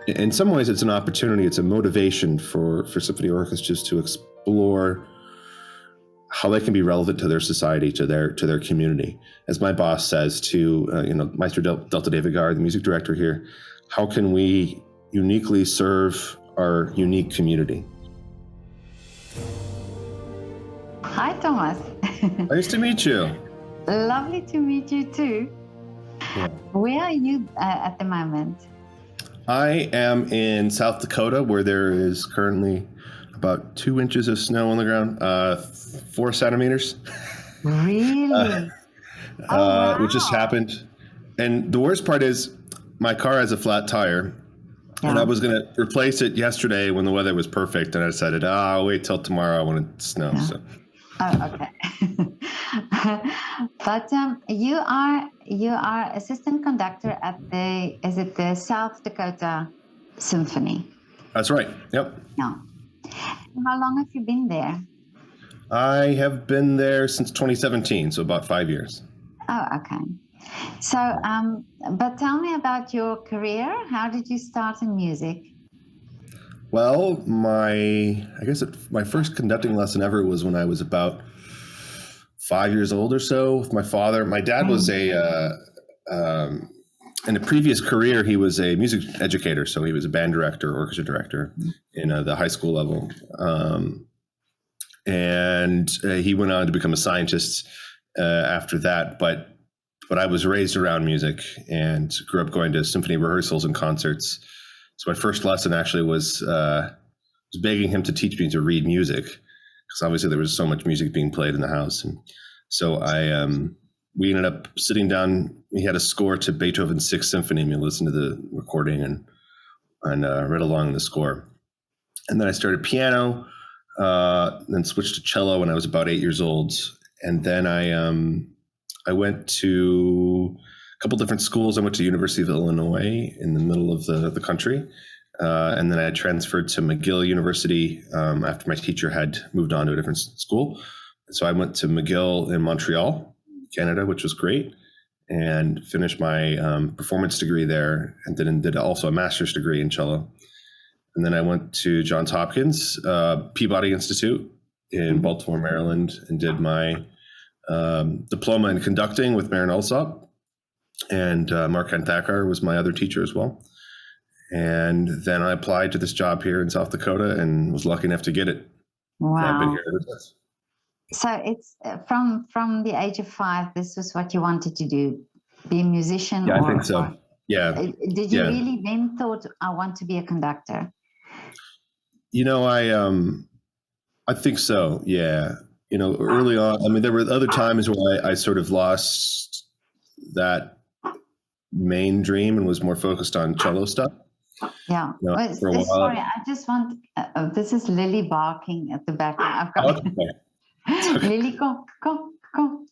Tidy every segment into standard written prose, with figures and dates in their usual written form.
in some ways it's an opportunity, it's a motivation for symphony orchestras to explore how they can be relevant to their society, to their community. As my boss says to Maestro Delta David Gar, the music director here, how can we uniquely serve our unique community? Hi, Thomas. Nice to meet you. Lovely to meet you too. Yeah. Where are you at the moment? I am in South Dakota, where there is currently about 2 inches of snow on the ground, 4 centimeters. Really? Wow. Which just happened. And the worst part is my car has a flat tire. Yeah. And I was going to replace it yesterday when the weather was perfect. And I decided, I'll wait till tomorrow when it snows. Yeah. So. Oh, okay. But you are assistant conductor at the South Dakota Symphony? That's right. Yep. Yeah. How long have you been there? I have been there since 2017, so about 5 years. Oh, okay. So, but tell me about your career. How did you start in music? Well, my first conducting lesson ever was when I was about 5 years old or so with my father. My dad was in a previous career, he was a music educator. So he was a band director, orchestra director in the high school level. And he went on to become a scientist after that. But I was raised around music and grew up going to symphony rehearsals and concerts. So my first lesson actually was begging him to teach me to read music, because obviously there was so much music being played in the house. And so we ended up sitting down. He had a score to Beethoven's Sixth Symphony, and we listened to the recording and read along in the score. And then I started piano, then switched to cello when I was about 8 years old. And then I went to a couple different schools. I went to University of Illinois in the middle of the country. And then I transferred to McGill University after my teacher had moved on to a different school. So I went to McGill in Montreal, Canada, which was great, and finished my performance degree there, and then did also a master's degree in cello. And then I went to Johns Hopkins Peabody Institute in Baltimore, Maryland, and did my diploma in conducting with Marin Alsop, and Mark-Ann Thacker was my other teacher as well. And then I applied to this job here in South Dakota and was lucky enough to get it. Wow. I've been here ever since. So it's from the age of 5, this was what you wanted to do, be a musician? Yeah, I think so. Yeah. Did you really then thought, I want to be a conductor? I think so. Yeah. Early on, I mean, there were other times where I sort of lost that main dream and was more focused on cello stuff. Yeah. Sorry, I just want, this is Lily barking at the back. I've got okay. Lily, come here, come.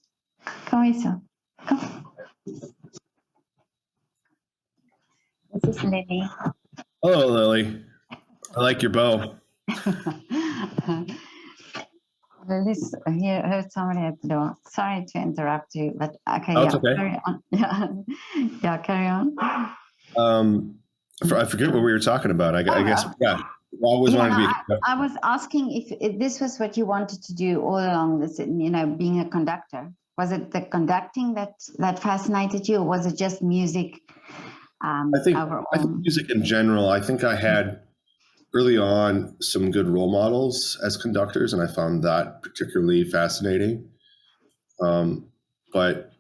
This is Lily. Hello, Lily. I like your bow. Lily's here, heard somebody at the door. Sorry to interrupt you, but okay, okay. Carry on. Yeah, carry on. I forget what we were talking about. I guess, yeah. I always wanted to be. I was asking if this was what you wanted to do all along. This, being a conductor. Was it the conducting that fascinated you, or was it just music? I think music in general. I think I had early on some good role models as conductors, and I found that particularly fascinating. But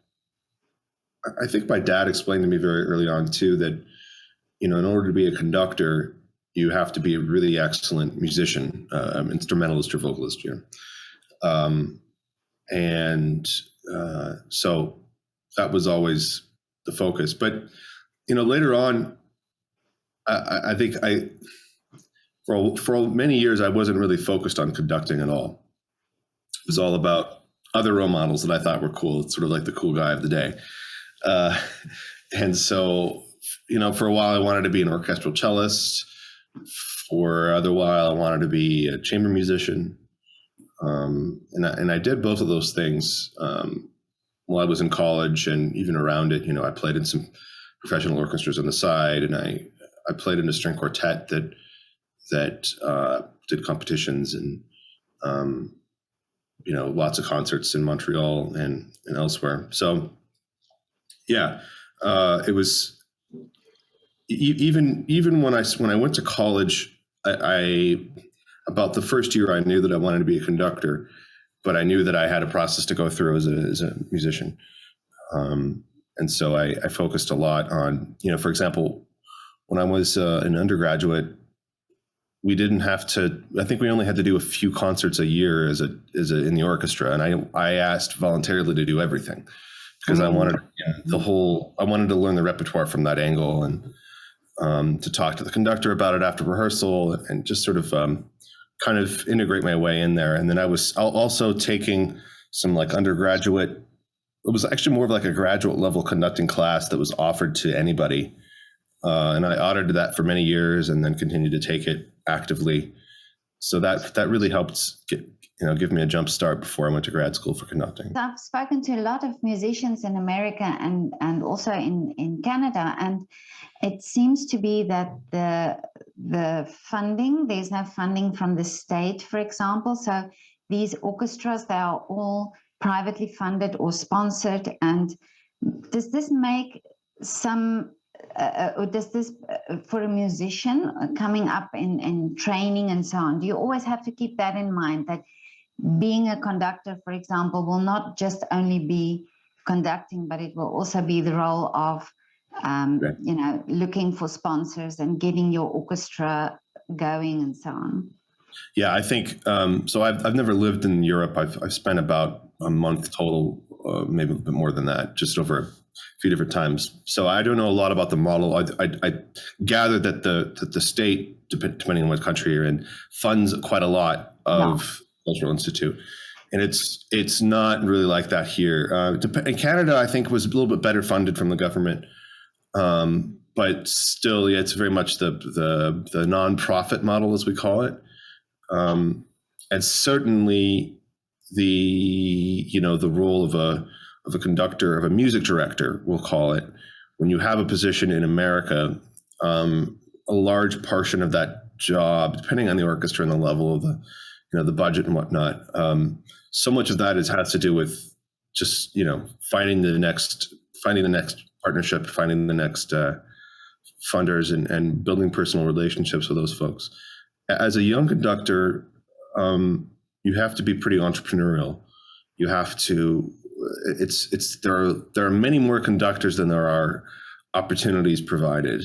I think my dad explained to me very early on too that, in order to be a conductor, you have to be a really excellent musician, instrumentalist or vocalist here. So that was always the focus. But, later on, I think for many years, I wasn't really focused on conducting at all. It was all about other role models that I thought were cool. It's sort of like the cool guy of the day. And so, for a while I wanted to be an orchestral cellist. For other while I wanted to be a chamber musician. And I did both of those things while I was in college, and even around it. I played in some professional orchestras on the side, and I I played in a string quartet that did competitions and lots of concerts in Montreal and elsewhere. So yeah, it was even when I went to college, I about the first year I knew that I wanted to be a conductor, but I knew that I had a process to go through as a musician. And so I focused a lot on, for example, when I was an undergraduate, we didn't have to, I think we only had to do a few concerts a year as in the orchestra. And I asked voluntarily to do everything because I wanted I wanted to learn the repertoire from that angle and to talk to the conductor about it after rehearsal and just sort of kind of integrate my way in there. And then I was also taking some like undergraduate, it was actually more of like a graduate level conducting class that was offered to anybody. And I audited that for many years and then continued to take it actively. So that really helped give me a jump start before I went to grad school for conducting. I've spoken to a lot of musicians in America and also in Canada, and it seems to be that the funding, there's no funding from the state, for example. So these orchestras, they are all privately funded or sponsored. And does this make some or does this for a musician coming up in training and so on, do you always have to keep that in mind, that being a conductor, for example, will not just only be conducting, but it will also be the role of looking for sponsors and getting your orchestra going and so on? Yeah, I think so. I've never lived in Europe. I've spent about a month total, maybe a bit more than that, just over a few different times. So I don't know a lot about the model. I gather that the state, depending on what country you're in, funds quite a lot of Cultural Institute, and it's not really like that here. In Canada, I think was a little bit better funded from the government, but still, yeah, it's very much the nonprofit model, as we call it. And certainly the role of a conductor, of a music director, we'll call it, when you have a position in America, a large portion of that job, depending on the orchestra and the level of the budget and whatnot, so much of that has to do with just finding the next partnership, finding the next funders, and building personal relationships with those folks. As a young conductor, you have to be pretty entrepreneurial. You have to. There are many more conductors than there are opportunities provided,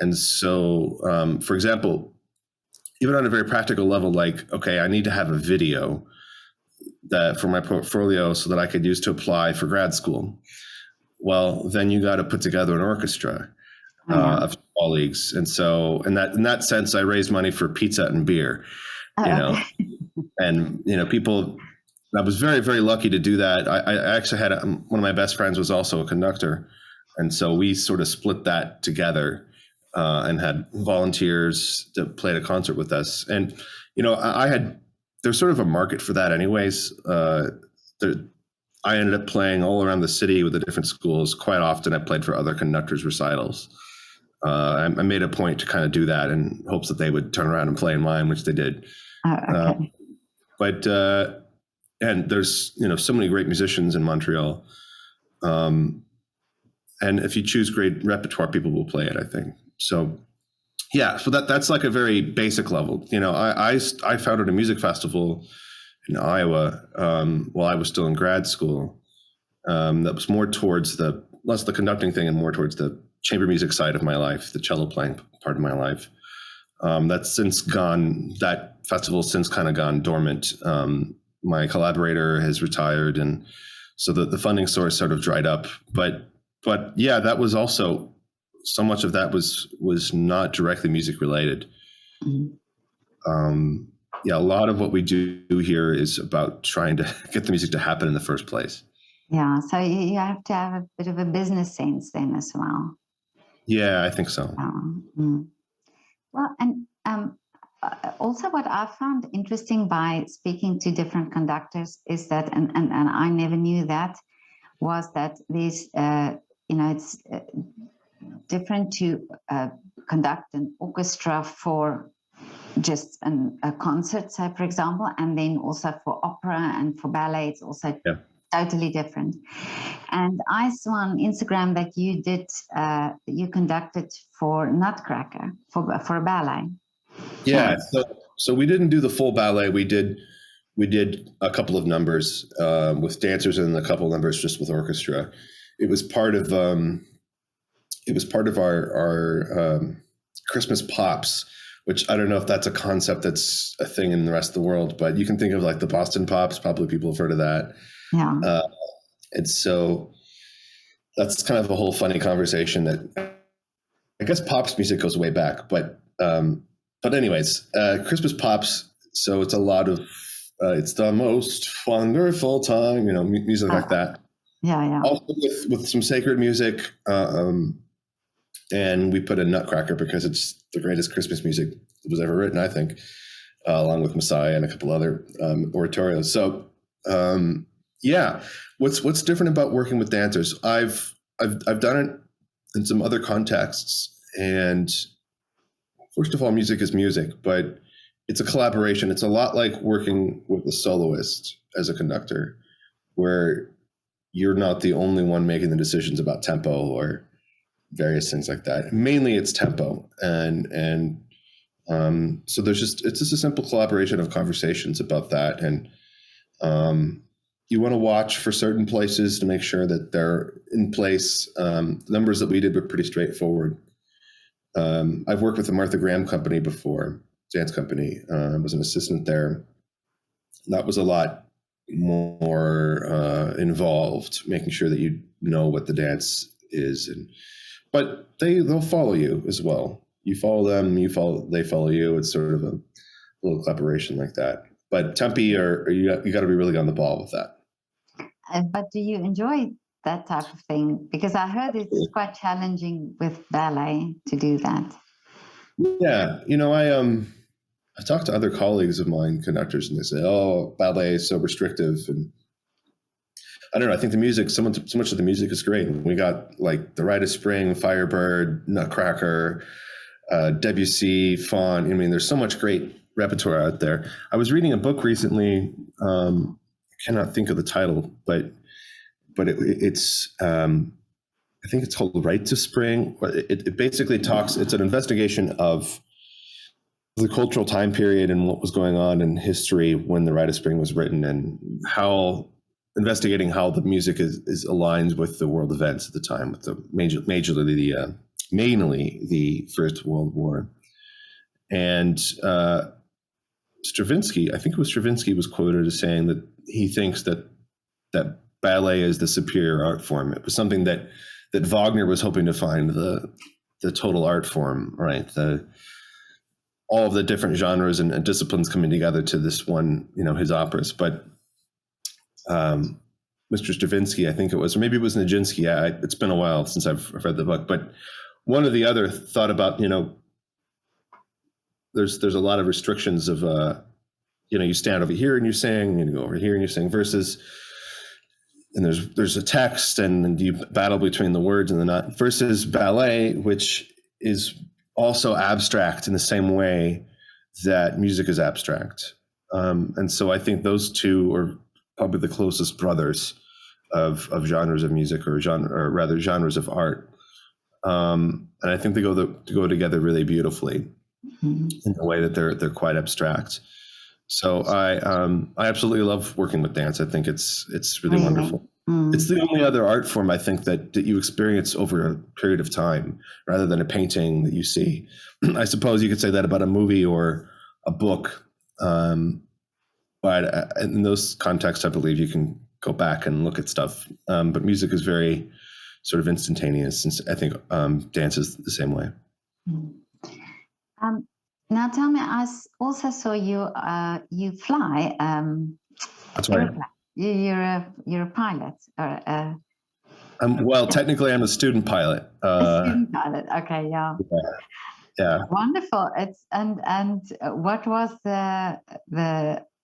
and so, for example, even on a very practical level, like, okay, I need to have a video that for my portfolio so that I could use to apply for grad school. Well, then you got to put together an orchestra of colleagues, and so in that sense, I raised money for pizza and beer, and people. I was very, very lucky to do that. I actually had one of my best friends was also a conductor, and so we sort of split that together and had volunteers that played a concert with us. And there's sort of a market for that, anyways. I ended up playing all around the city with the different schools. Quite often, I played for other conductors' recitals. I made a point to kind of do that in hopes that they would turn around and play in mine, which they did. And there's so many great musicians in Montreal, and if you choose great repertoire, people will play it, I think. So yeah, so that's like a very basic level. I founded a music festival in Iowa while I was still in grad school. That was more towards less the conducting thing and more towards the chamber music side of my life, the cello playing part of my life. That festival's since kind of gone dormant. My collaborator has retired, and so the funding source sort of dried up. But yeah, that was also, so much of that was not directly music related. Mm-hmm. Yeah, a lot of what we do here is about trying to get the music to happen in the first place. Yeah, so you have to have a bit of a business sense then as well. Yeah, I think so. Well, and also what I found interesting by speaking to different conductors is that, and I never knew that, was that there's, it's different to conduct an orchestra for just a concert, say, for example, and then also for opera and for ballet, it's also totally different. And I saw on Instagram that you did, you conducted for Nutcracker, for a ballet. Yeah, so we didn't do the full ballet. We did a couple of numbers with dancers and a couple of numbers just with orchestra. It was part of our Christmas Pops, which I don't know if that's a concept that's a thing in the rest of the world, but you can think of like the Boston Pops. Probably people have heard of that. Yeah. And so that's kind of a whole funny conversation that I guess Pops music goes way back, but anyways, Christmas Pops. So it's a lot of, it's the most wonderful time, music like that. Yeah. Also with some sacred music. And we put in Nutcracker because it's the greatest Christmas music that was ever written, I think, along with Messiah and a couple other oratorios. So, what's different about working with dancers? I've done it in some other contexts, and first of all, music is music, but it's a collaboration. It's a lot like working with a soloist as a conductor, where you're not the only one making the decisions about tempo or various things like that. Mainly it's tempo. And so it's just a simple collaboration of conversations about that. And you want to watch for certain places to make sure that they're in place. The numbers that we did were pretty straightforward. I've worked with the Martha Graham Company before, dance company. I was an assistant there. That was a lot more involved, making sure that you know what the dance is, but they'll follow you as well. You follow them, they follow you. It's sort of a little collaboration like that. But tempi, you got to be really on the ball with that. But do you enjoy that type of thing? Because I heard it's quite challenging with ballet to do that. Yeah, I talked to other colleagues of mine, conductors, and they say, "Oh, ballet is so restrictive." And I don't know. I think the music, so much of the music is great. We got like the Rite of Spring, Firebird, Nutcracker, Debussy, Fawn. I mean, there's so much great repertoire out there. I was reading a book recently. I cannot think of the title, but it's I think it's called Rite of Spring. It basically talks. It's an investigation of the cultural time period and what was going on in history when the Rite of Spring was written, and investigating how the music is aligned with the world events at the time, with the mainly the First World War. And Stravinsky, I think it was Stravinsky, was quoted as saying that he thinks that ballet is the superior art form. It was something that Wagner was hoping to find, the total art form, right? All of the different genres and disciplines coming together to this one, his operas. But Mr. Stravinsky, I think it was, or maybe it was Nijinsky. It's been a while since I've read the book, but one or the other thought about, there's a lot of restrictions of, you stand over here and you sing, and you go over here and you sing, versus, and there's a text and you battle between the words and the not, versus ballet, which is also abstract in the same way that music is abstract. And so I think those two are probably the closest brothers of genres of music, or rather genres of art. And I think they go together really beautifully in the way that they're quite abstract. So I absolutely love working with dance. I think it's really wonderful. It's the only other art form, I think, that you experience over a period of time rather than a painting that you see. I suppose you could say that about a movie or a book. But in those contexts, I believe you can go back and look at stuff. But music is very sort of instantaneous, and I think dance is the same way. Now tell me, I also saw you fly. That's right. You're a pilot, or well, technically, I'm a student pilot. A student pilot. Okay, yeah. Yeah. Wonderful. It's and what was the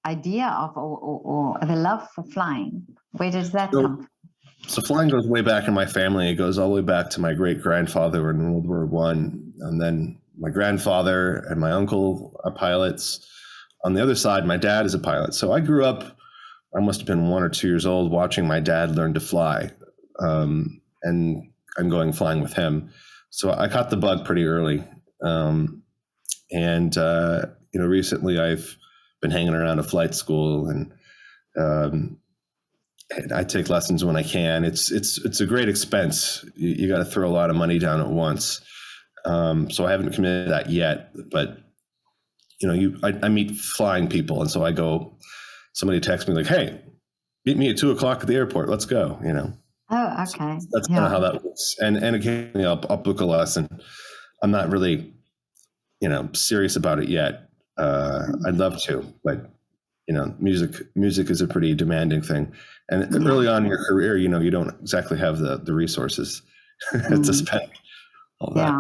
idea of, or the love for flying? Where does that come from? So flying goes way back in my family. It goes all the way back to my great grandfather in World War I. and then my grandfather and my uncle are pilots. On the other side, my dad is a pilot. So I grew up, I must have been 1 or 2 years old, watching my dad learn to fly. And I'm going flying with him. So I caught the bug pretty early. Recently I've been hanging around a flight school, and I take lessons when I can. It's a great expense. You got to throw a lot of money down at once. So I haven't committed to that yet, but I meet flying people. And so somebody texts me like, "Hey, meet me at 2:00 at the airport. Let's go." Oh, okay. That's kind of how that works. And occasionally I'll book a lesson. I'm not really, serious about it yet. I'd love to, but music is a pretty demanding thing. And early on in your career, you don't exactly have the resources to spend all that.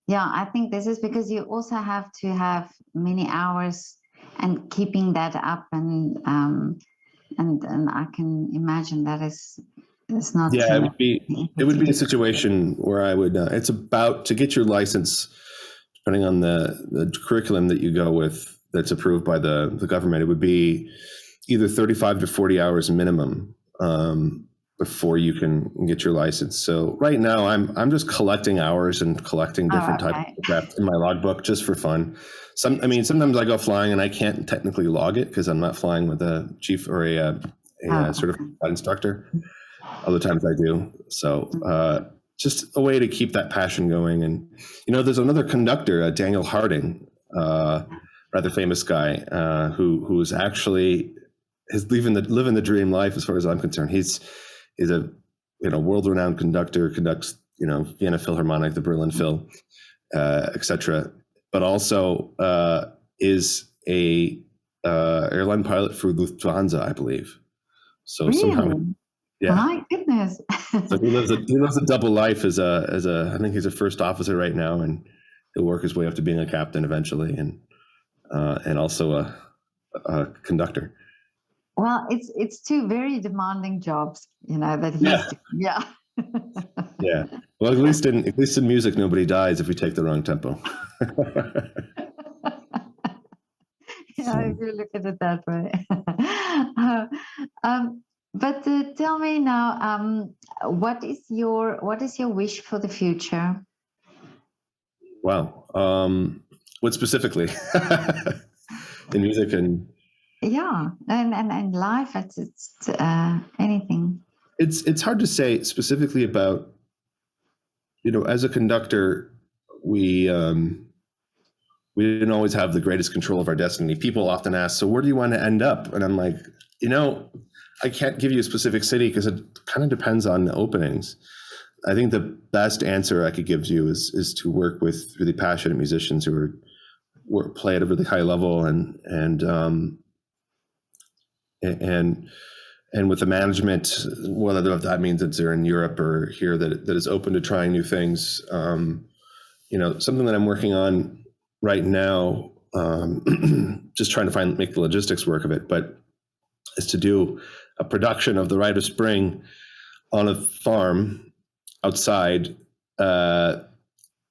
Yeah. I think this is because you also have to have many hours and keeping that up, and I can imagine that it's not. Yeah, it would be a situation where I would. It's about to get your license, depending on the curriculum that you go with that's approved by the government. It would be either 35 to 40 hours minimum before you can get your license. So right now I'm just collecting hours and collecting different types of aircraft in my logbook just for fun. Sometimes I go flying and I can't technically log it because I'm not flying with a chief or a certified instructor. Other times I do. So just a way to keep that passion going. And there's another conductor, Daniel Harding, rather famous guy, who is actually living the dream life as far as I'm concerned. He's a world-renowned conductor, conducts Vienna Philharmonic, the Berlin Phil, etc. But also is a airline pilot for Lufthansa, I believe. So really? somehow, yeah. My goodness. So he lives a double life as I think he's a first officer right now, and he'll work his way up to being a captain eventually, and also a conductor. Well, it's two very demanding jobs, that he's yeah. Yeah. Well, at least in music, nobody dies if we take the wrong tempo. If you look at it that way. But tell me now, what is your wish for the future? Wow. What specifically? In music and life, it's anything. It's hard to say specifically about, as a conductor, we didn't always have the greatest control of our destiny. People often ask, so where do you want to end up? And I'm like, I can't give you a specific city because it kind of depends on the openings. I think the best answer I could give you is to work with really passionate musicians who play at a really high level and with the management, whether that means that they're in Europe or here, that is open to trying new things. Something that I'm working on right now, just trying to make the logistics work of it, but is to do a production of the Rite of Spring on a farm outside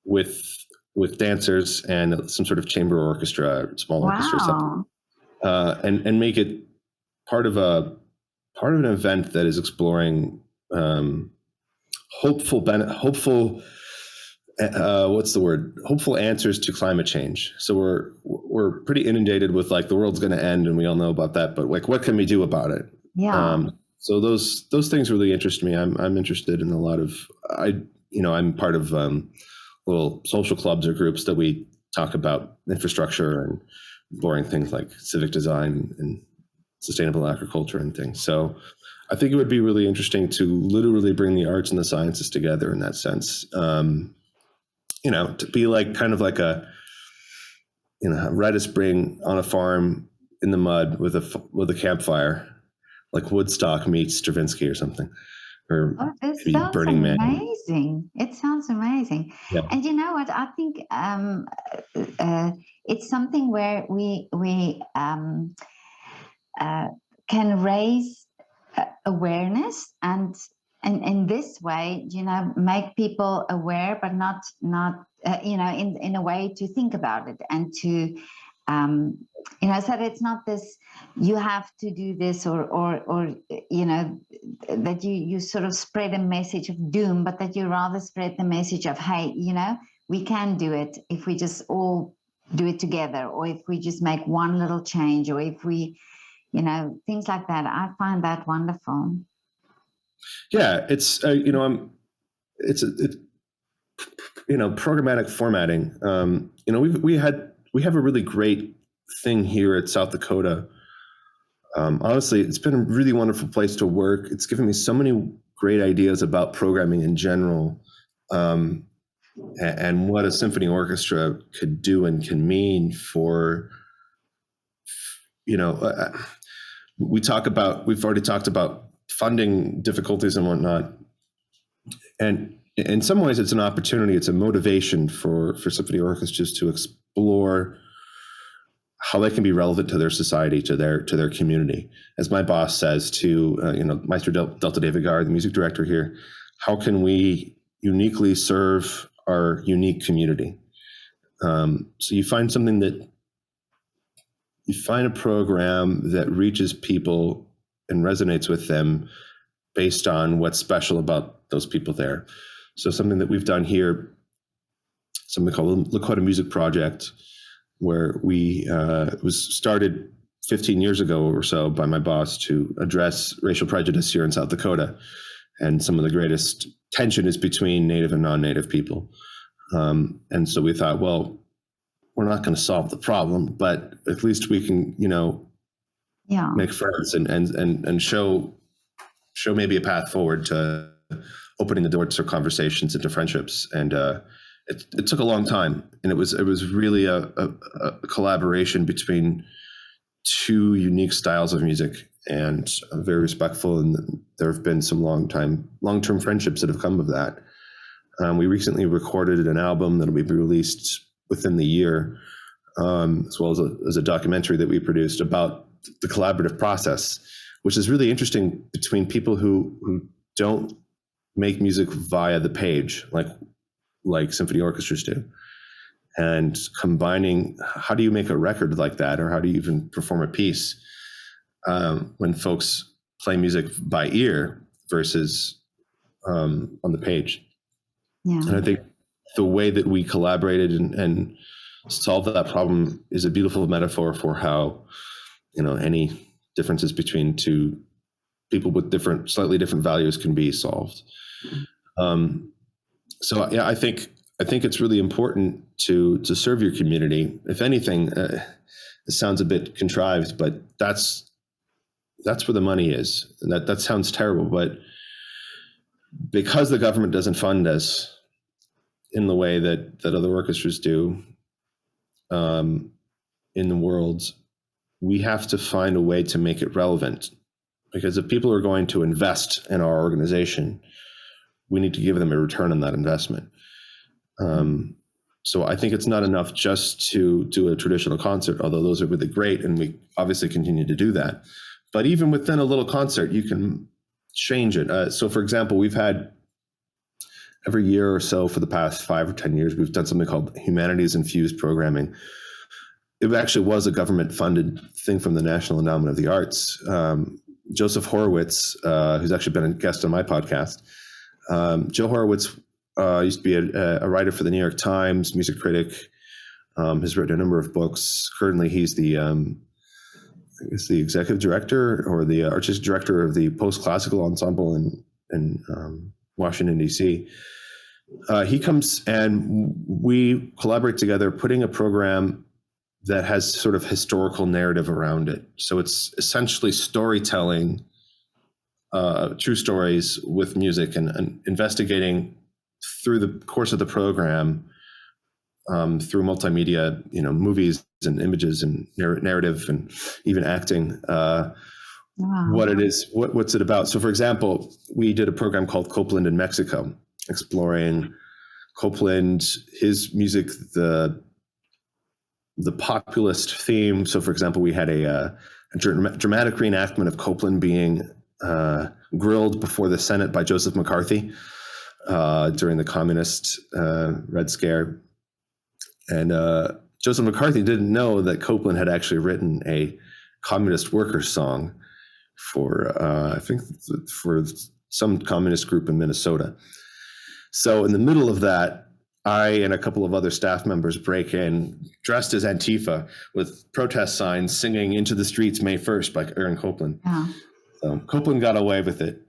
with dancers and some sort of chamber orchestra, small orchestra, something, and make it part of an event that is exploring hopeful answers to climate change. So we're pretty inundated with the world's going to end, and we all know about that. But what can we do about it? Yeah. So those things really interest me. I'm interested in a lot of I'm part of little social clubs or groups that we talk about infrastructure and boring things like civic design and sustainable agriculture and things. So I think it would be really interesting to literally bring the arts and the sciences together in that sense. To be kind of like a Rite of Spring on a farm in the mud with a campfire, like Woodstock meets Stravinsky or something, or this sounds Burning Man. Amazing. It sounds amazing. Yeah. And you know what? I think it's something where we can raise awareness and in this way, make people aware, but not in a way to think about it and to so that it's not this, you have to do this, or that you sort of spread a message of doom, but that you rather spread the message of, hey, we can do it if we just all do it together, or if we just make one little change, or if we, things like that. I find that wonderful. Yeah, it's programmatic formatting. We have a really great thing here at South Dakota. Honestly, it's been a really wonderful place to work. It's given me so many great ideas about programming in general, and what a symphony orchestra could do and can mean for, we've already talked about funding difficulties and whatnot. And in some ways, it's an opportunity, it's a motivation for symphony orchestras to explore how they can be relevant to their society, to their community. As my boss says to Maestro Delta David Gar, the music director here, how can we uniquely serve our unique community? So you find a program that reaches people and resonates with them based on what's special about those people there. So something that we've done here, something called the Lakota Music Project, where it was started 15 years ago or so by my boss to address racial prejudice here in South Dakota. And some of the greatest tension is between Native and non-Native people. And so we thought, well, we're not going to solve the problem, but at least we can, make friends and show maybe a path forward to opening the door to conversations and to friendships. And it took a long time, and it was really a collaboration between two unique styles of music, and very respectful. And there have been some long-term friendships that have come of that. We recently recorded an album that'll be released within the year, as well as a documentary that we produced about the collaborative process, which is really interesting between people who don't make music via the page like symphony orchestras do, and combining, how do you make a record like that, or how do you even perform a piece when folks play music by ear versus on the page. Yeah. And I think the way that we collaborated and solved that problem is a beautiful metaphor for how, any differences between two people with slightly different values can be solved. So yeah, I think it's really important to serve your community. If anything, it sounds a bit contrived, but that's where the money is. And that sounds terrible, but because the government doesn't fund us in the way that other orchestras do in the world, we have to find a way to make it relevant. Because if people are going to invest in our organization, we need to give them a return on that investment. So I think it's not enough just to do a traditional concert, although those are really great, and we obviously continue to do that. But even within a little concert, you can change it. So for example, we've had every year or so for the past 5 or 10 years, we've done something called Humanities-Infused Programming. It actually was a government-funded thing from the National Endowment of the Arts. Joseph Horowitz, who's actually been a guest on my podcast, Joe Horowitz used to be a writer for the New York Times, music critic, has written a number of books. Currently, he's the executive director or the artistic director of the post-classical ensemble in Washington, D.C. He comes and we collaborate together, putting a program that has sort of historical narrative around it. So it's essentially storytelling, true stories with music, and investigating through the course of the program, through multimedia, movies and images and narrative and even acting, what it is, what's it about. So for example, we did a program called Copeland in Mexico, exploring Copeland, his music, the populist theme. So for example, we had a dramatic reenactment of Copeland being grilled before the Senate by Joseph McCarthy during the communist Red Scare. And Joseph McCarthy didn't know that Copland had actually written a communist workers song for, I think, for some communist group in Minnesota. So in the middle of that, I and a couple of other staff members break in, dressed as Antifa, with protest signs, singing "Into the Streets, May 1st" by Aaron Copland. Yeah. So Copland got away with it.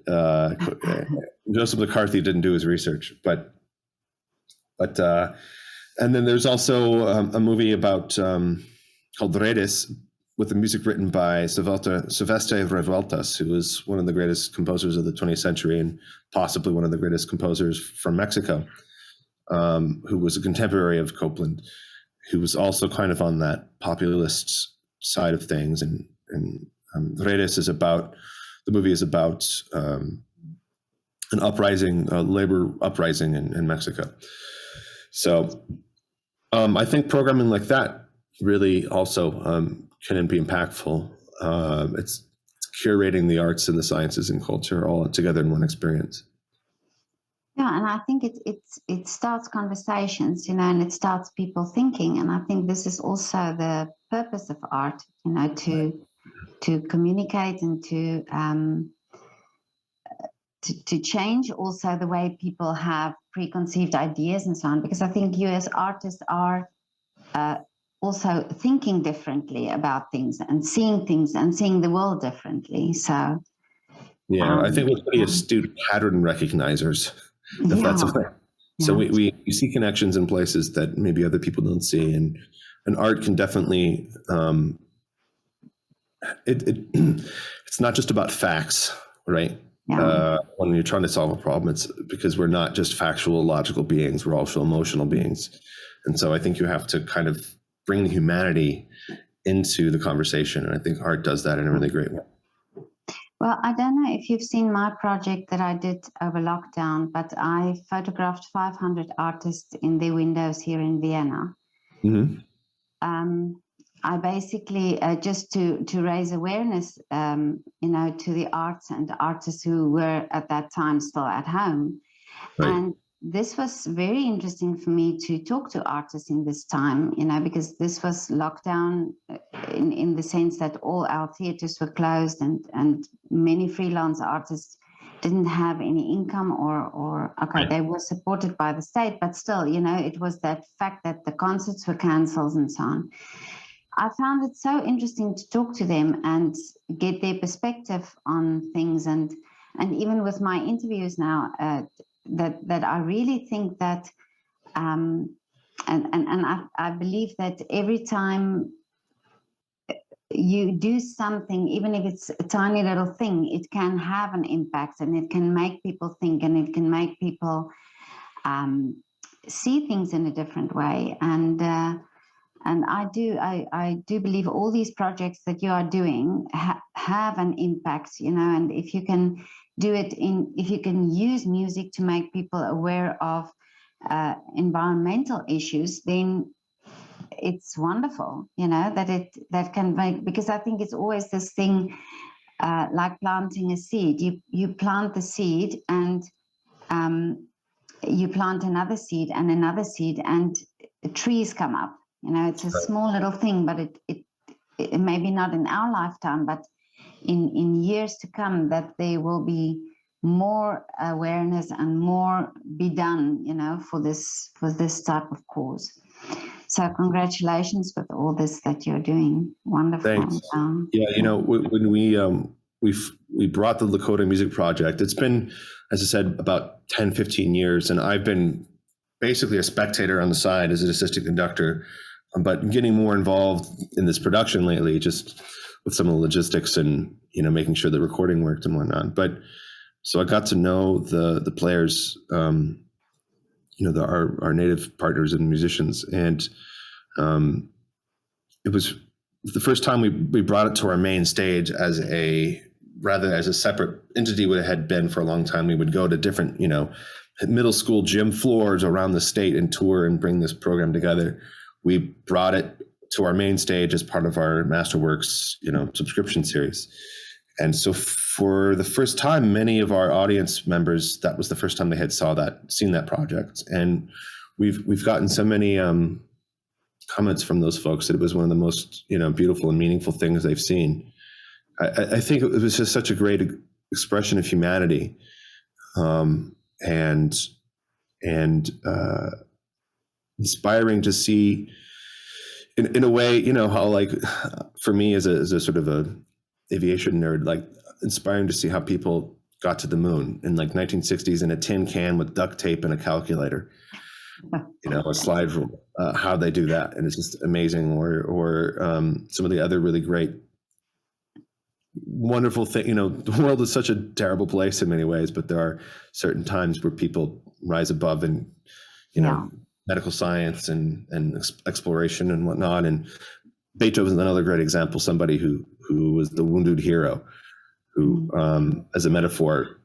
Joseph McCarthy didn't do his research, but and then there's also a movie about called Rite, with the music written by Sylvester Revueltas, who was one of the greatest composers of the 20th century and possibly one of the greatest composers from Mexico, who was a contemporary of Copland, who was also kind of on that populist side of things. And Rite is about, the movie is about an uprising, a labor uprising in Mexico. So I think programming like that really also can be impactful. It's curating the arts and the sciences and culture all together in one experience. Yeah, and I think it starts conversations, and it starts people thinking. And I think this is also the purpose of art, to communicate and to change also the way people have preconceived ideas and so on. Because I think you as artists are also thinking differently about things and seeing the world differently. So yeah, I think we're pretty astute pattern recognizers, if that's okay. So we see connections in places that maybe other people don't see, and art can definitely it's not just about facts, right? When you're trying to solve a problem, it's because we're not just factual, logical beings, we're also emotional beings. And so I think you have to kind of bring the humanity into the conversation. And I think art does that in a really great way. Well, I don't know if you've seen my project that I did over lockdown, but I photographed 500 artists in their windows here in Vienna. Mm-hmm. I basically, just to raise awareness, to the arts and artists who were at that time still at home. Right. And this was very interesting for me to talk to artists in this time, because this was lockdown in the sense that all our theaters were closed and many freelance artists didn't have any income or they were supported by the state, but still, it was that fact that the concerts were cancelled and so on. I found it so interesting to talk to them and get their perspective on things, and even with my interviews now, that I really think that, and I believe that every time you do something, even if it's a tiny little thing, it can have an impact, and it can make people think, and it can make people see things in a different way. And I do believe all these projects that you are doing have an impact, and if you can do it if you can use music to make people aware of environmental issues, then it's wonderful, that can make, because I think it's always this thing, like planting a seed. You plant the seed, and you plant another seed and another seed, and trees come up. It's a small little thing, but it maybe not in our lifetime, but in years to come, that there will be more awareness and more be done, for this type of cause. So congratulations with all this that you're doing. Wonderful. Thanks. When we brought the Lakota Music Project, it's been, as I said, about 10, 15 years, and I've been basically a spectator on the side as an assistant conductor, but getting more involved in this production lately, just with some of the logistics and, making sure the recording worked and whatnot. But so I got to know the players, our native partners and musicians. And it was the first time we brought it to our main stage as a separate entity what it had been for a long time. We would go to different, middle school gym floors around the state and tour and bring this program together. We brought it to our main stage as part of our Masterworks, subscription series. And so for the first time, many of our audience members, that was the first time they had seen that project. And we've gotten so many comments from those folks that it was one of the most, beautiful and meaningful things they've seen. I think it was just such a great expression of humanity, and inspiring to see, in a way, how, like, for me as a sort of a aviation nerd, like, inspiring to see how people got to the moon in, like, 1960s in a tin can with duct tape and a calculator, a slide rule, how they do that. And it's just amazing. Or some of the other really great, wonderful thing. The world is such a terrible place in many ways, but there are certain times where people rise above and, medical science and exploration and whatnot. And Beethoven's another great example, somebody who was the wounded hero, who, as a metaphor,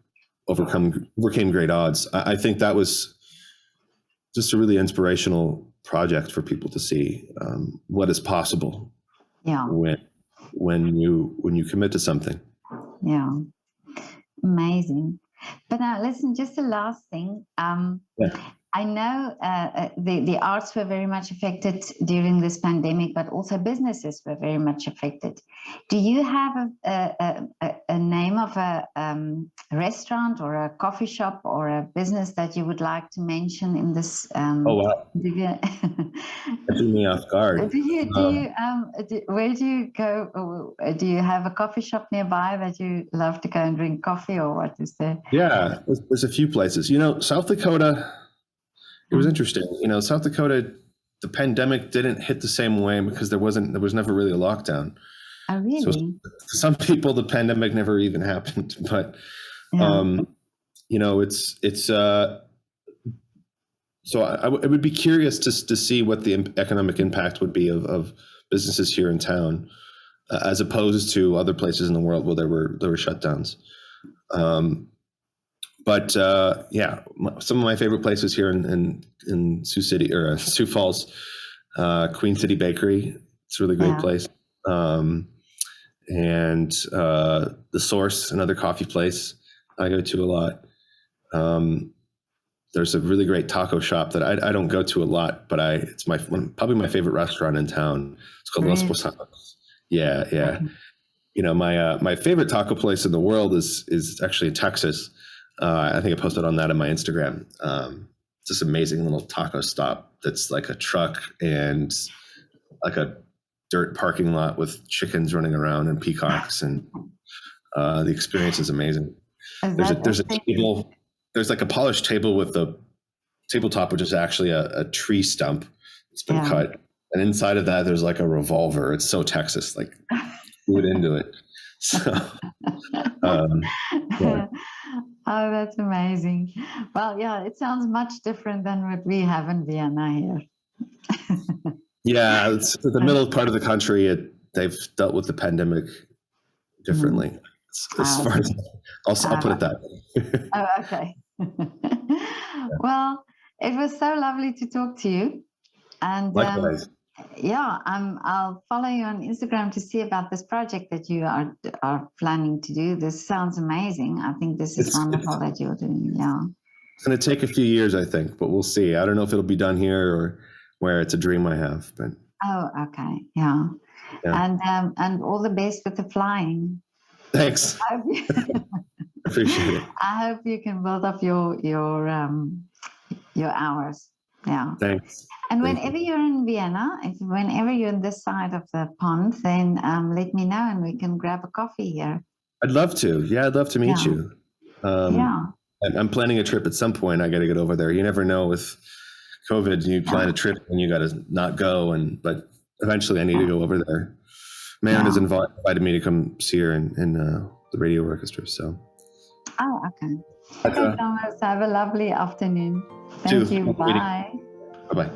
overcame great odds. I think that was just a really inspirational project for people to see what is possible. Yeah. When you commit to something. Yeah. Amazing. But now listen, just the last thing. I know the arts were very much affected during this pandemic, but also businesses were very much affected. Do you have a name of a restaurant or a coffee shop or a business that you would like to mention in this? Oh, wow. That threw me off guard. Where do you go? Do you have a coffee shop nearby that you love to go and drink coffee, or what is there? Yeah, there's a few places. South Dakota, it was interesting. South Dakota, the pandemic didn't hit the same way because there was never really a lockdown. Oh, really? So for some people, the pandemic never even happened. But, it's so I would be curious to see what the economic impact would be of businesses here in town, as opposed to other places in the world where there were shutdowns. But some of my favorite places here in Sioux City, or Sioux Falls, Queen City Bakery. It's a really great place. And The Source, another coffee place I go to a lot. There's a really great taco shop that I don't go to a lot, but it's probably my favorite restaurant in town. It's called Los Posados. Yeah. My favorite taco place in the world is actually in Texas. I think I posted on that on my Instagram. It's this amazing little taco stop that's like a truck and like a dirt parking lot with chickens running around and peacocks, and the experience is amazing. There's a table. There's like a polished table with the tabletop, which is actually a tree stump. It's been cut, and inside of that, there's like a revolver. It's so Texas, like glued into it. So, Oh, that's amazing. Well, yeah, it sounds much different than what we have in Vienna here. Yeah, it's the middle part of the country. They've dealt with the pandemic differently. As far as I'll put it that way. Oh, okay. Well, it was so lovely to talk to you. And likewise. I'll follow you on Instagram to see about this project that you are planning to do. This sounds amazing. I think this is wonderful that you're doing. Yeah. It's going to take a few years, I think, but we'll see. I don't know if it'll be done here or where. It's a dream I have. But oh, okay. Yeah. And all the best with the flying. Thanks. Appreciate it. I hope you can build up your hours. Yeah. Thanks. And whenever you're in Vienna, whenever you're on this side of the pond, then let me know and we can grab a coffee here. I'd love to. Yeah, I'd love to meet you. I'm planning a trip at some point. I got to get over there. You never know with COVID. You plan a trip and you got to not go. But eventually I need to go over there. Marion has invited me to come see her in the radio orchestra. So. Oh, okay. Okay, Thomas. Have a lovely afternoon. Thank you. Bye. Bye-bye.